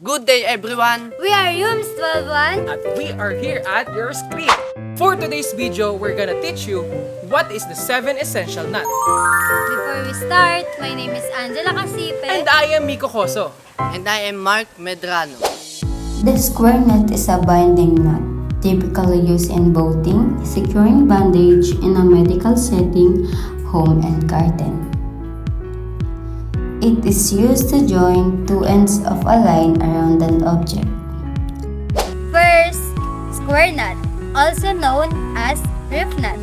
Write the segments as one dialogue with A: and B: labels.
A: Good day everyone!
B: We are Rooms 12-1.
C: At we are here at your screen. For today's video, we're gonna teach you what is the 7 essential nuts.
B: Before we start, my name is Angela Casipe.
C: And I am Miko Koso.
A: And I am Mark Medrano.
D: The square nut is a binding nut, typically used in boating, securing bandage in a medical setting, home and garden. It is used to join two ends of a line around an object.
B: First, square nut, also known as reef nut.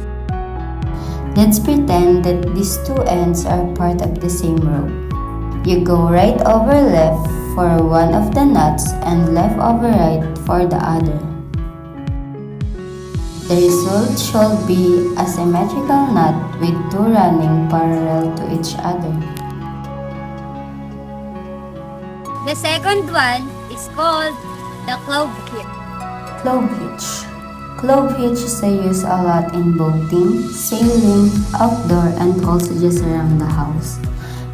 D: Let's pretend that these two ends are part of the same rope. You go right over left for one of the nuts and left over right for the other. The result should be a symmetrical knot with two running parallel to each other.
B: The second one is called the clove hitch.
D: Clove hitch. Clove hitch is used a lot in boating, sailing, outdoor, and also just around the house.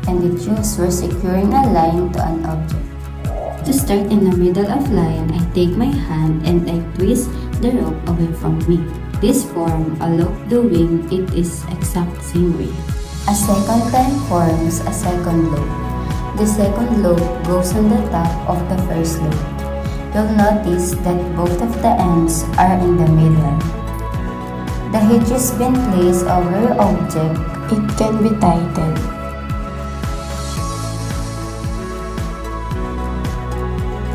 D: And it's used for securing a line to an object. To start in the middle of line, I take my hand and I twist the rope away from me. This form a loop doing it is exact same way. A second time forms a second loop. The second loop goes on the top of the first loop. You'll notice that both of the ends are in the middle. The hitch has been placed over your object. It can be tightened.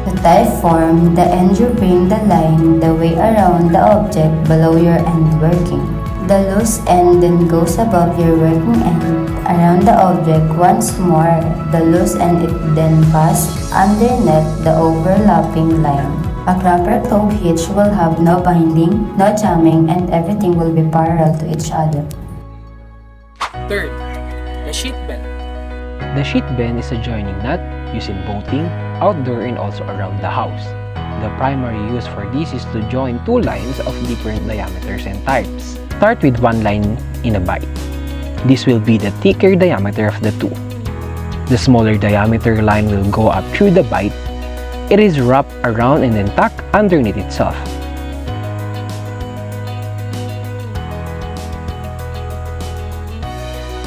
D: To tie form, the end you bring the line the way around the object below your end working. The loose end then goes above your working end around the object once more. The loose end it then pass underneath the overlapping line. A proper clove hitch will have no binding, no jamming, and everything will be parallel to each other.
C: Third, the sheet bend.
E: The sheet bend is a joining nut used in boating, outdoor, and also around the house. The primary use for this is to join two lines of different diameters and types. Start with one line in a bight. This will be the thicker diameter of the two. The smaller diameter line will go up through the bight. It is wrapped around and then tucked underneath itself.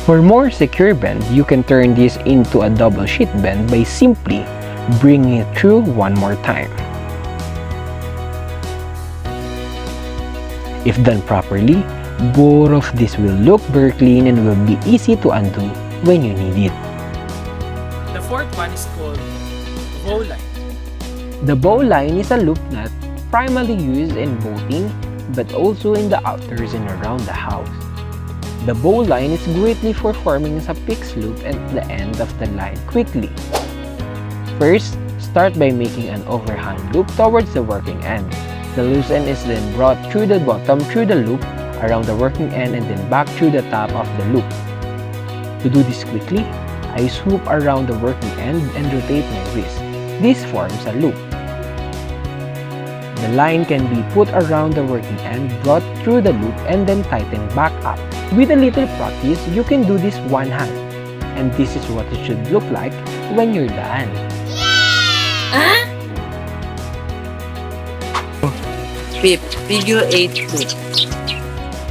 E: For more secure bend, you can turn this into a double sheet bend by simply bringing it through one more time. If done properly, both of these will look very clean and will be easy to undo when you need it.
C: The fourth one is called bowline.
E: The bowline is a loop nut primarily used in boating but also in the outdoors and around the house. The bowline is greatly for forming a fixed loop at the end of the line quickly. First, start by making an overhand loop towards the working end. The loose end is then brought through the bottom through the loop around the working end and then back through the top of the loop. To do this quickly, I swoop around the working end and rotate my wrist. This forms a loop. The line can be put around the working end, brought through the loop, and then tightened back up. With a little practice, you can do this one hand. And this is what it should look like when you're done.
A: Fifth, figure 8 loop.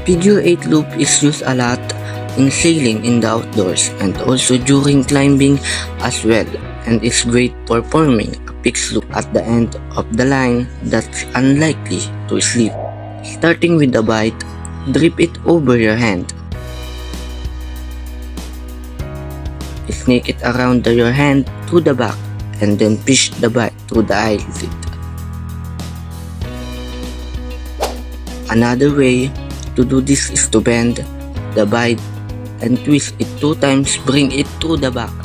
F: Figure 8 loop is used a lot in sailing in the outdoors and also during climbing as well, and it's great for forming a fixed loop at the end of the line that's unlikely to slip. Starting with the bight, drip it over your hand. Snake it around your hand to the back and then push the bight through the eyelid. Another way to do this is to bend the bight and twist it 2 times, bring it to the back.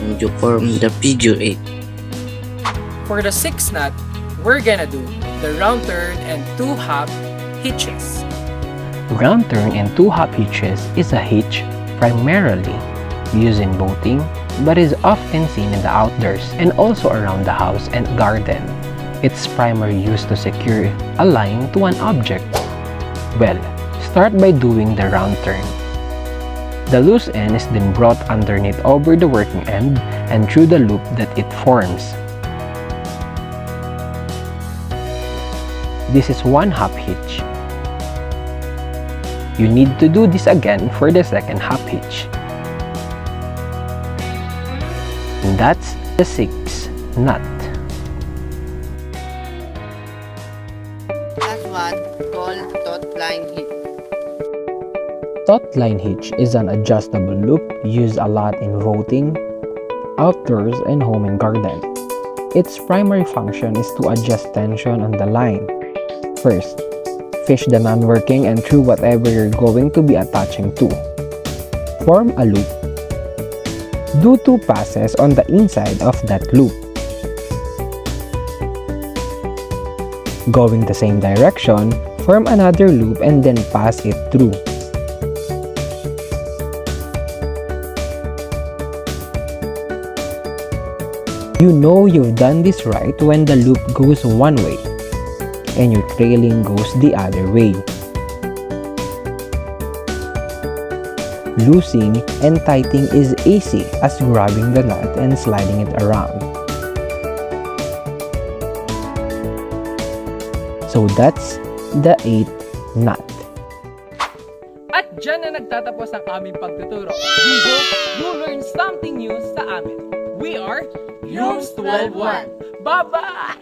F: And you form the figure 8.
C: For the sixth nut, we're gonna do the round turn and 2 hop hitches.
E: Round turn and 2 hop hitches is a hitch primarily used in boating but is often seen in the outdoors and also around the house and garden. Its primary use to secure a line to an object. Well, start by doing the round turn. The loose end is then brought underneath over the working end and through the loop that it forms. This is one hop hitch. You need to do this again for the second hop hitch. And that's the sixth knot.
A: Last one, called taut line hitch.
E: Taut line hitch is an adjustable loop used a lot in boating, outdoors, and home and garden. Its primary function is to adjust tension on the line. First, fish the non-working and through whatever you're going to be attaching to. Form a loop. Do 2 passes on the inside of that loop. Going the same direction, form another loop and then pass it through. You know you've done this right when the loop goes one way and your trailing goes the other way. Loosing and tightening is easy as grabbing the knot and sliding it around. So that's the 8th knot.
C: At dyan na nagtatapos ang aming pagtuturo. We hope you learn something new sa amin. We are Rooms 12-1. Bye-bye!